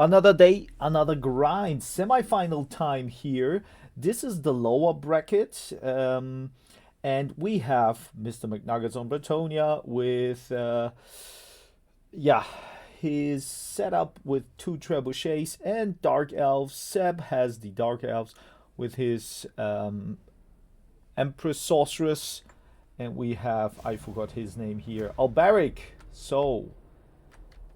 Another day, another grind. Semi-final time here. This is the lower bracket. And we have MrMcNuggets on Bretonia with, yeah, his setup with two trebuchets and Dark Elves. Seb has the Dark Elves with his Empress Sorceress. And we have, I forgot his name here, Alberic. So,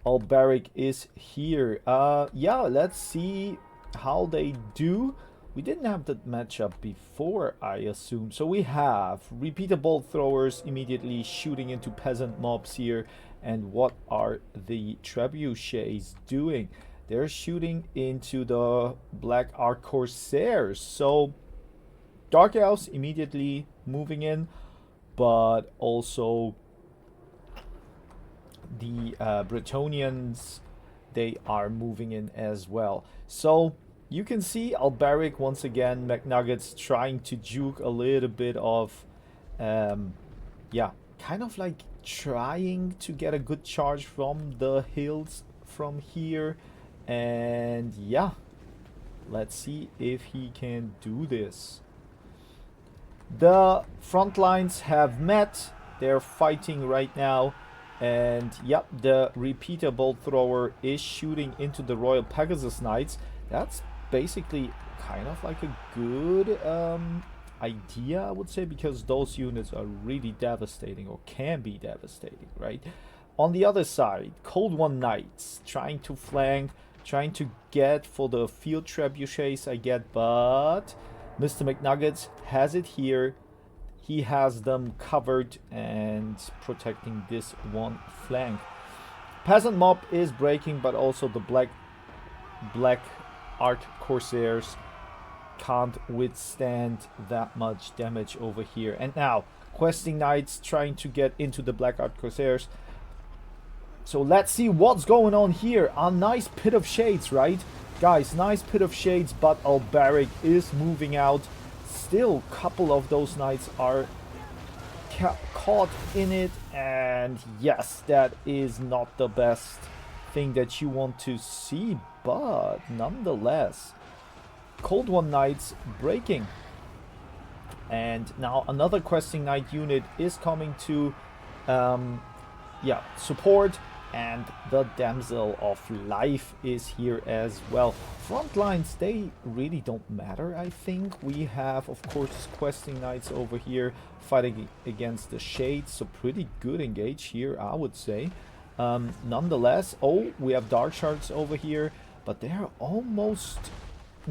Alberic is here. Yeah, let's see how they do. We didn't have that matchup before, I assume. So we have repeater bolt throwers immediately shooting into peasant mobs here. And what are the trebuchets doing? They're shooting into the Black Ark Corsairs. So Dark Elves immediately moving in, but also the Bretonians, they are moving in as well. So you can see Alberic once again, McNuggets trying to juke a little bit of, yeah, kind of like trying to get a good charge from the hills from here. And yeah, let's see if he can do this. The front lines have met. They're fighting right now. And yep, the repeater bolt thrower is shooting into the Royal Pegasus Knights. That's basically kind of like a good idea, I would say, because those units are really devastating, or can be devastating, right? On the other side, Cold One Knights trying to flank, trying to get for the field trebuchets, I get, but MrMcNuggets has it here. He has them covered and protecting this one flank. Peasant mob is breaking, but also the Black Ark Corsairs can't withstand that much damage over here. And now, Questing Knights trying to get into the Black Ark Corsairs. So let's see what's going on here. A nice pit of shades, right? Guys, nice pit of shades, but Alberic is moving out. Still, a couple of those knights are caught in it, and yes, that is not the best thing that you want to see, but nonetheless, Cold One Knights breaking. And now another Questing Knight unit is coming to yeah, support. And the Damsel of Life is here as well. Front lines, they really don't matter, I think. We have, of course, Questing Knights over here fighting against the Shades. So pretty good engage here, I would say. Nonetheless, oh, we have Dark Shards over here. But they're almost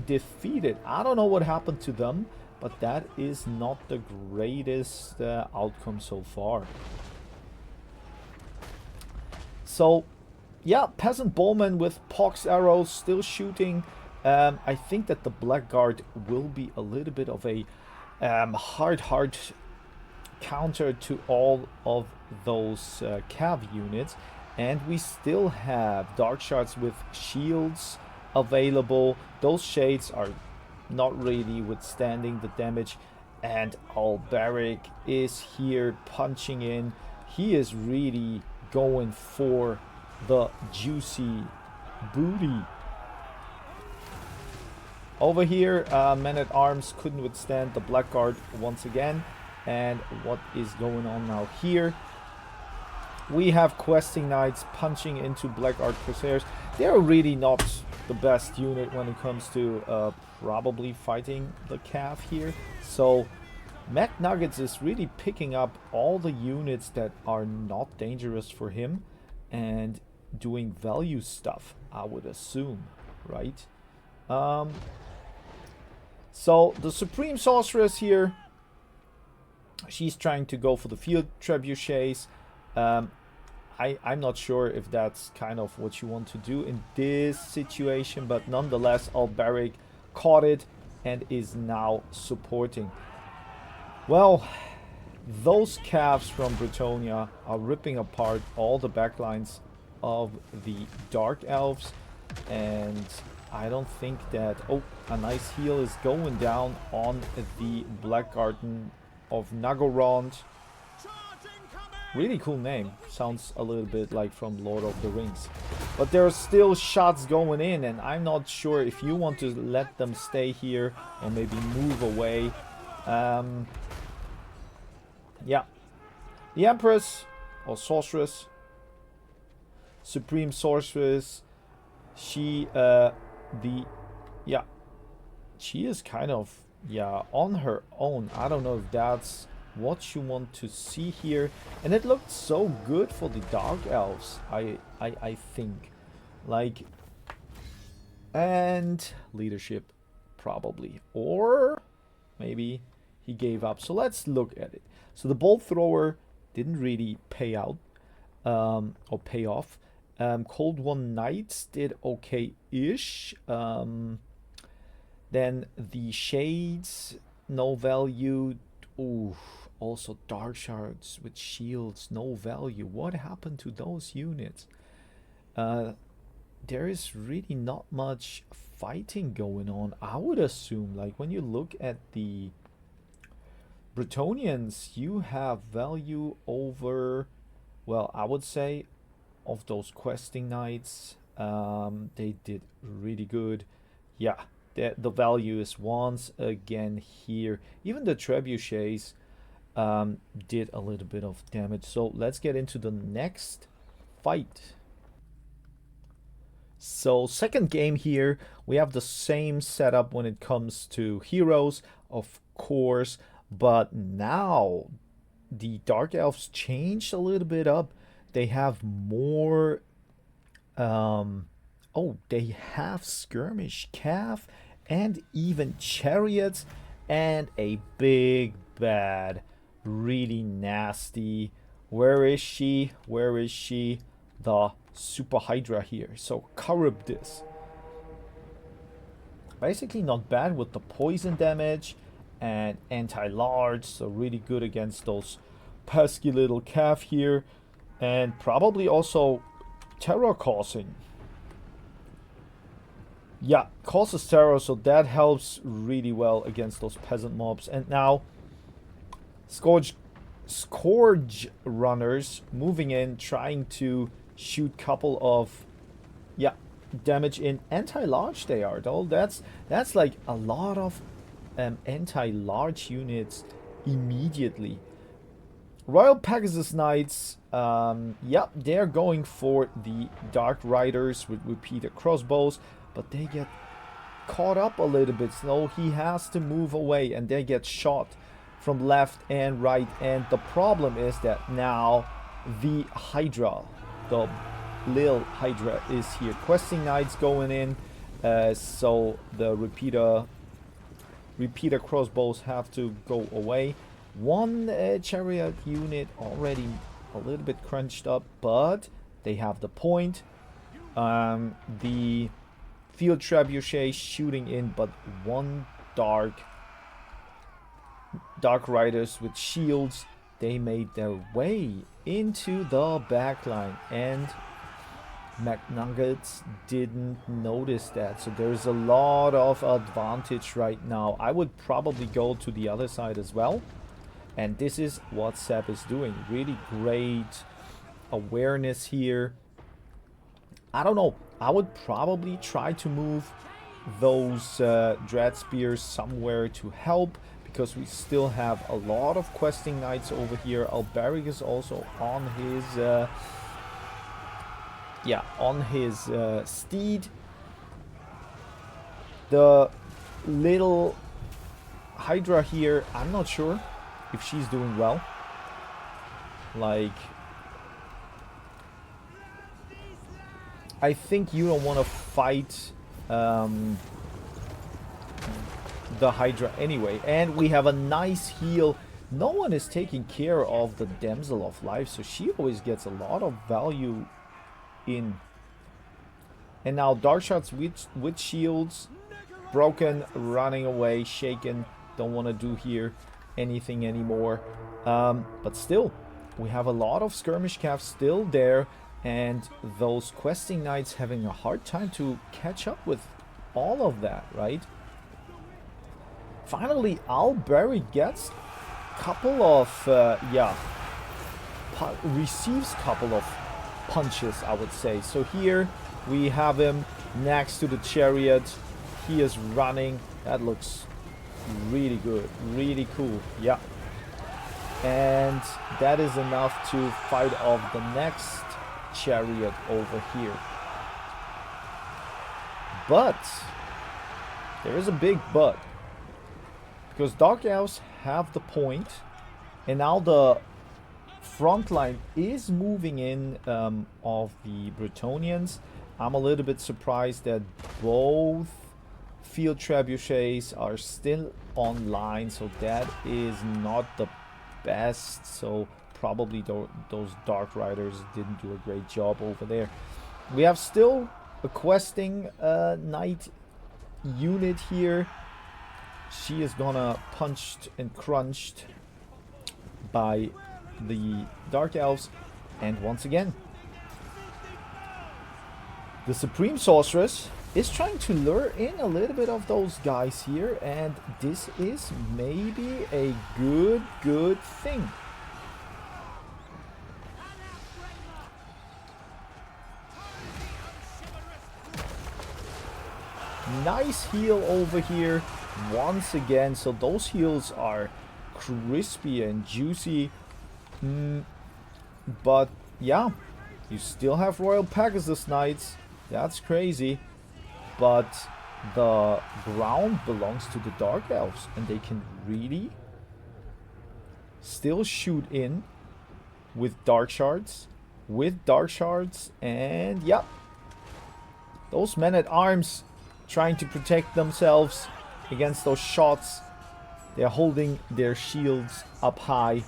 defeated. I don't know what happened to them. But that is not the greatest outcome so far. So, yeah, Peasant Bowman with Pox arrows still shooting. I think that the Blackguard will be a little bit of a hard counter to all of those cav units. And we still have Dark Shards with shields available. Those Shades are not really withstanding the damage. And Alberic is here punching in. He is really going for the juicy booty. Over here, Men-at-Arms couldn't withstand the Blackguard once again. And what is going on now here? We have Questing Knights punching into Black Ark Corsairs. They're really not the best unit when it comes to probably fighting the Cav here. So McNuggets is really picking up all the units that are not dangerous for him and doing value stuff, I would assume, right? So the Supreme Sorceress here, she's trying to go for the field trebuchets. I'm not sure if that's kind of what you want to do in this situation, but nonetheless, Alberic caught it and is now supporting. Well, those calves from Bretonia are ripping apart all the backlines of the Dark Elves, and I don't think that... Oh, a nice heal is going down on the Black Garden of Nagorond. Really cool name. Sounds a little bit like from Lord of the Rings. But there are still shots going in, and I'm not sure if you want to let them stay here or maybe move away. Yeah. The Empress, or Sorceress, Supreme Sorceress, she, yeah, she is kind of, yeah, on her own. I don't know if that's what you want to see here. And it looked so good for the Dark Elves, I think. Like, and leadership, probably. Or maybe he gave up. So let's look at it. So the Bolt Thrower didn't really pay out, or pay off. Cold One Knights did okay-ish. Then the Shades, no value. Ooh, also Dark Shards with shields, no value. What happened to those units? There is really not much fighting going on, I would assume. Like, when you look at the Bretonnians, you have value over, well, I would say, of those questing knights. They did really good. Yeah, the value is once again here. Even the trebuchets did a little bit of damage. So let's get into the next fight. So second game here, we have the same setup when it comes to heroes, of course, but now the Dark Elves changed a little bit up. They have more, oh, they have Skirmish Calf and even Chariots and a big bad, really nasty. Where is she? Where is she? The Super Hydra here. So Charybdis. Basically not bad with the poison damage and anti-large, so really good against those pesky little calf here. And probably also terror causing. Yeah, causes terror, so that helps really well against those peasant mobs. And now Scourge runners moving in, trying to shoot couple of, yeah, damage in. Anti-large they are, though. That's like a lot of anti-large units immediately. Royal Pegasus Knights, yep, they're going for the Dark Riders with repeater crossbows, but they get caught up a little bit, so he has to move away, and they get shot from left and right. And the problem is that now the Hydra, the Lil Hydra, is here. Questing Knights going in, so the repeater crossbows have to go away. One chariot unit already a little bit crunched up, but they have the point. The field trebuchet shooting in, but one Dark Riders with shields, they made their way into the backline, and McNuggets didn't notice that. So there's a lot of advantage right now. I would probably go to the other side as well. And this is what Seb is doing. Really great awareness here. I don't know. I would probably try to move those Dread Spears somewhere to help, because we still have a lot of questing knights over here. Alberic is also on his steed. The little Hydra here, I'm not sure if she's doing well. Like, I think you don't want to fight the Hydra anyway. And we have a nice heal. No one is taking care of the Damsel of Life, so she always gets a lot of value in. And now Dark Shots with shields. Broken, running away, shaken. Don't want to do here anything anymore. But still, we have a lot of skirmish calves still there, and those questing knights having a hard time to catch up with all of that, right? Finally, Alberic gets a couple of receives a couple of punches, I would say. So here we have him next to the chariot. He is running. That looks really good, really cool. Yeah. And that is enough to fight off the next chariot over here. But there is a big but, because Dark Elves have the point, and now the front line is moving in of the Bretonnians. I'm a little bit surprised that both field trebuchets are still online, so that is not the best. So probably those Dark Riders didn't do a great job over there. We have still a questing knight unit here. She is gonna punched and crunched by the Dark Elves, and once again the Supreme Sorceress is trying to lure in a little bit of those guys here, and this is maybe a good thing. Nice heal over here once again. So those heals are crispy and juicy. But yeah, you still have Royal Pegasus Knights. That's crazy. But the ground belongs to the Dark Elves, and they can really still shoot in with Dark Shards. And yeah, those men-at-arms trying to protect themselves against those shots. They're holding their shields up high.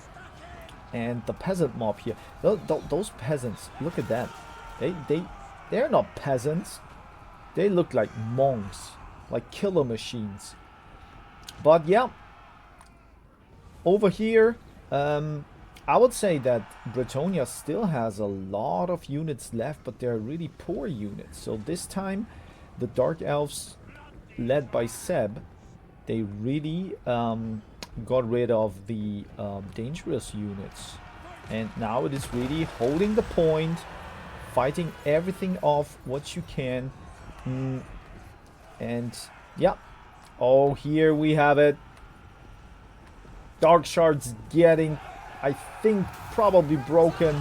And the peasant mob here, those peasants, look at them. They're not peasants. They look like monks, like killer machines. But yeah, over here, I would say that Bretonnia still has a lot of units left, but they're really poor units. So this time, the Dark Elves, led by Seb, they really got rid of the dangerous units. And now it is really holding the point, fighting everything off what you can. And yeah. Oh, here we have it. Dark Shards getting, I think, probably broken.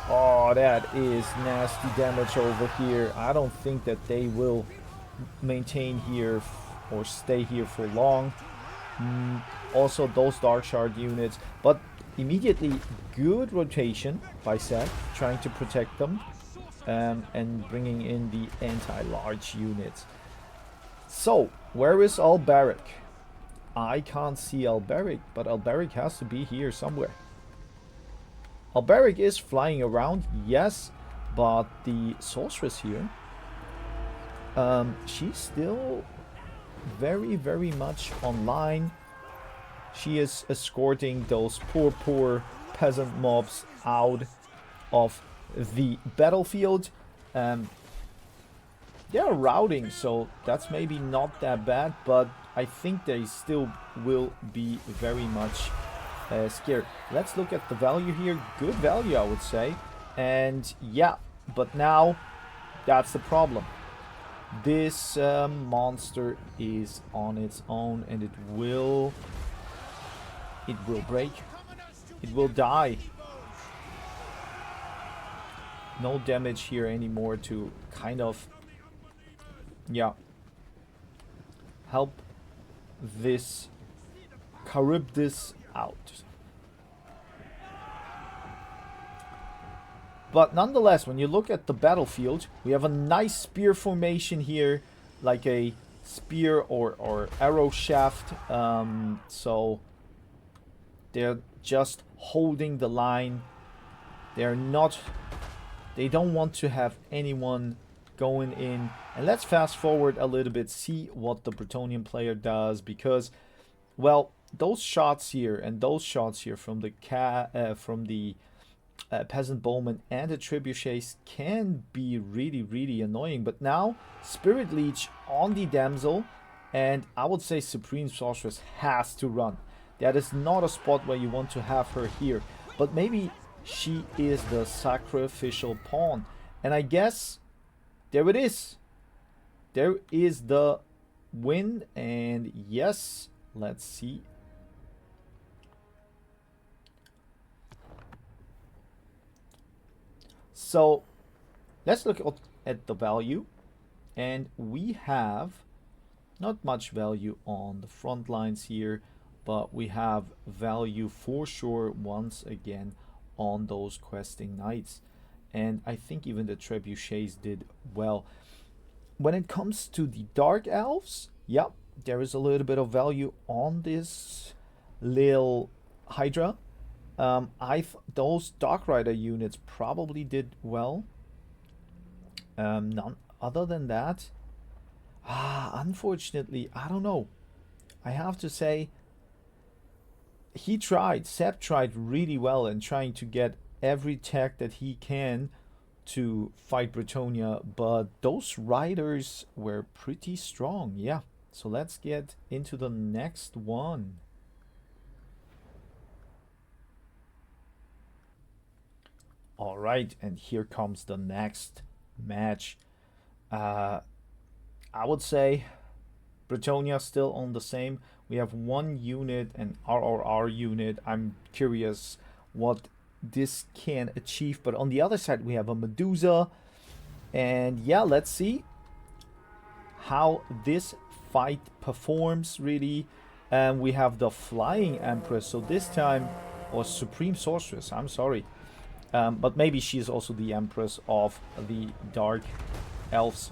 Oh, that is nasty damage over here. I don't think that they will maintain here or stay here for long. Also those Dark Shard units, but immediately good rotation by Seth, trying to protect them, and bringing in the anti-large units. So where is Alberic? I can't see Alberic, but Alberic has to be here somewhere. Alberic is flying around, yes, but the sorceress here, she's still very much online. She is escorting those poor peasant mobs out of the battlefield. They're routing, so that's maybe not that bad, but I think they still will be very much scared. Let's look at the value here. Good value, I would say. And yeah, but now that's the problem. This monster is on its own, and it will break. It will die. No damage here anymore to kind of, yeah, help this Charybdis out. But nonetheless, when you look at the battlefield, we have a nice spear formation here, like a spear or arrow shaft. So they're just holding the line. They don't want to have anyone going in. And let's fast forward a little bit, see what the Bretonnian player does, because, well, those shots here and those shots here from the peasant bowman and the trebuchets can be really annoying. But now Spirit Leech on the damsel, and I would say Supreme Sorceress has to run. That is not a spot where you want to have her here. But maybe She is the sacrificial pawn. And I guess there it is. There is the win. And yes, let's see. So let's look at the value. And we have not much value on the front lines here, but we have value for sure once again on those questing knights. And I think even the trebuchets did well. When it comes to the dark elves, yeah, there is a little bit of value on this little Hydra. Those Dark Rider units probably did well. None other than that. Unfortunately, I don't know. I have to say, Seb tried really well in trying to get every tech that he can to fight Bretonia, but those riders were pretty strong, yeah. So let's get into the next one. All right, and here comes the next match. I would say Bretonia still on the same. We have one unit, an RRR unit. I'm curious what this can achieve. But on the other side, we have a Medusa. And yeah, let's see how this fight performs, really. And we have the Flying Empress. So this time, or Supreme Sorceress, I'm sorry. But maybe she is also the Empress of the Dark Elves.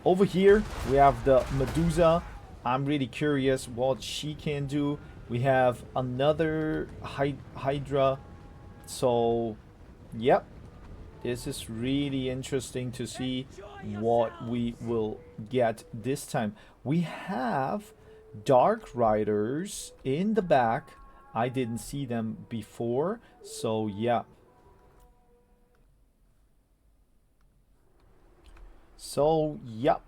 Over here, we have the Medusa. I'm really curious what she can do. We have another Hydra. So, yep. This is really interesting to see what we will get this time. We have Dark Riders in the back. I didn't see them before. So, yeah. So, yep.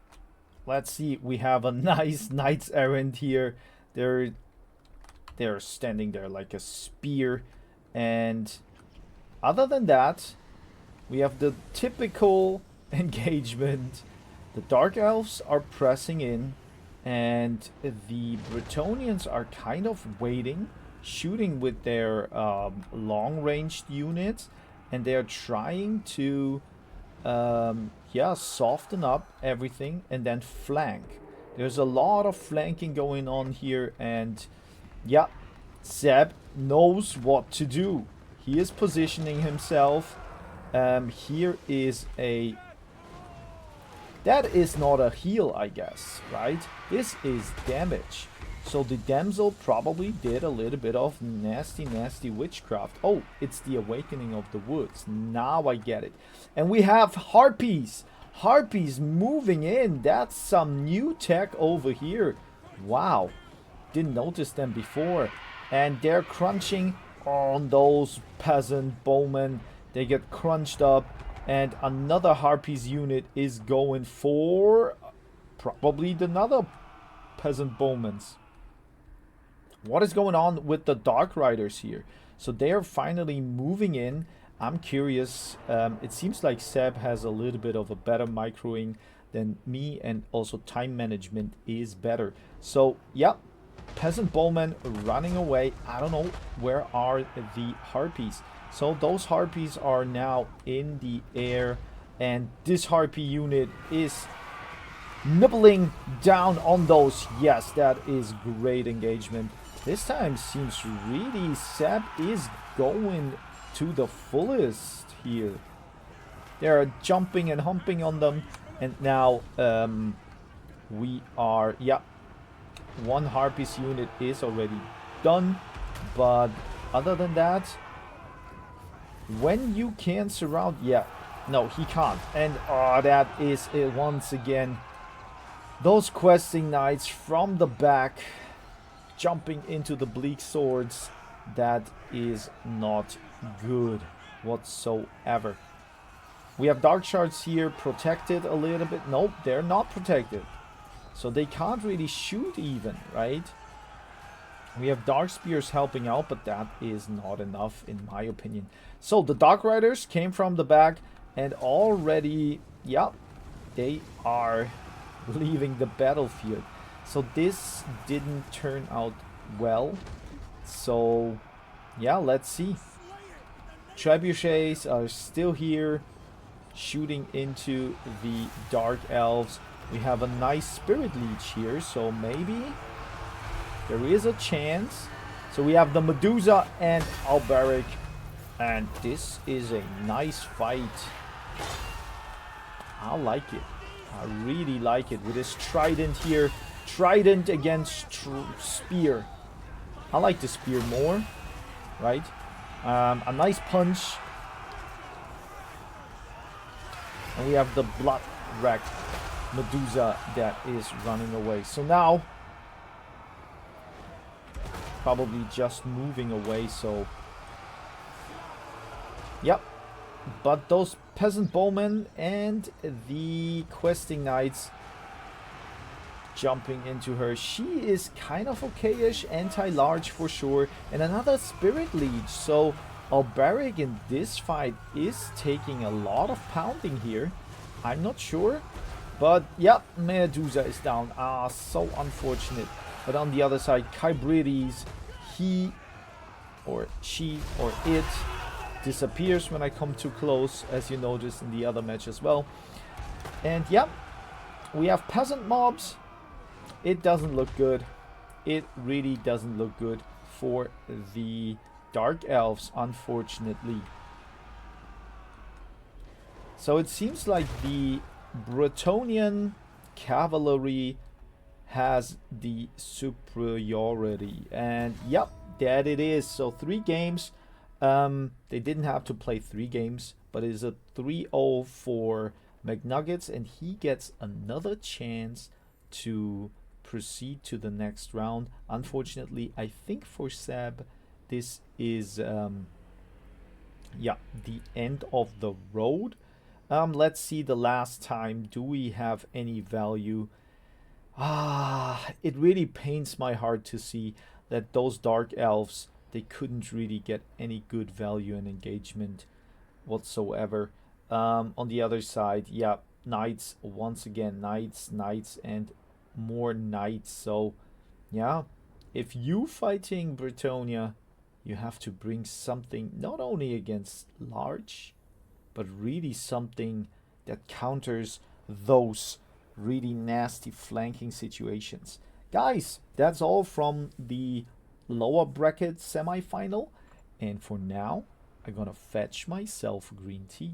Let's see. We have a nice Knights Errant here. They're standing there like a spear. And other than that, we have the typical engagement. The Dark Elves are pressing in. And the Bretonians are kind of waiting, shooting with their long-ranged units. And they're trying to soften up everything and then flank. There's a lot of flanking going on here, and yeah, Seb knows what to do. He is positioning himself. Here is a... That is not a heal, I guess, right? This is damage. So the damsel probably did a little bit of nasty witchcraft. Oh, it's the Awakening of the Woods. Now I get it. And we have Harpies. Harpies moving in. That's some new tech over here. Wow. Didn't notice them before. And they're crunching on those peasant bowmen. They get crunched up. And another Harpies unit is going for probably another peasant bowmans. What is going on with the Dark Riders here? So they are finally moving in. I'm curious. It seems like Seb has a little bit of a better microing than me, and also time management is better. So, yeah, peasant bowmen running away. I don't know, where are the Harpies? So those Harpies are now in the air, and this Harpy unit is nibbling down on those. Yes, that is great engagement. This time seems really Seb is going to the fullest here. They're jumping and humping on them. And now we are, yeah, one Harpies unit is already done. But other than that, when you can surround, yeah, no, he can't. And that is it once again. Those questing knights from the back jumping into the bleak swords. That is not good whatsoever. We have dark shards here protected a little bit. Nope, they're not protected. So they can't really shoot even, right? We have Dark Spears helping out, but that is not enough in my opinion. So the Dark Riders came from the back and already, yeah, they are leaving the battlefield. So this didn't turn out well. So yeah, let's see. Trebuchets are still here, shooting into the Dark Elves. We have a nice Spirit Leech here, so maybe there is a chance. So we have the Medusa and Alberic, and this is a nice fight. I like it. I really like it with this Trident here. Trident against Spear. I like the Spear more, right? A nice punch. And we have the Blood Wreck Medusa that is running away. So now, probably just moving away, so... Yep. But those Peasant Bowmen and the Questing Knights jumping into her. She is kind of okay-ish, anti-large for sure. And another Spirit Leech. So Alberic in this fight is taking a lot of pounding here. I'm not sure. But yep, Medusa is down. Ah, so unfortunate. But on the other side, Kybrides, he or she or it disappears when I come too close, as you noticed in the other match as well. And yep, we have peasant mobs. It doesn't look good. It really doesn't look good for the Dark Elves, unfortunately. So it seems like the Bretonnian cavalry has the superiority. And yep, that it is. So 3 games. They didn't have to play 3 games, but it is a 3-0 for McNuggets, and he gets another chance to proceed to the next round. Unfortunately, I think for Seb, this is yeah, the end of the road. Let's see the last time. Do we have any value? It really pains my heart to see that those Dark Elves, they couldn't really get any good value and engagement whatsoever. On the other side, yeah, Knights, once again, Knights, and more Knights. So, yeah, if you fighting Bretonnia, you have to bring something not only against large, but really something that counters those really nasty flanking situations. Guys, that's all from the lower bracket semi-final, and for now I'm gonna fetch myself green tea.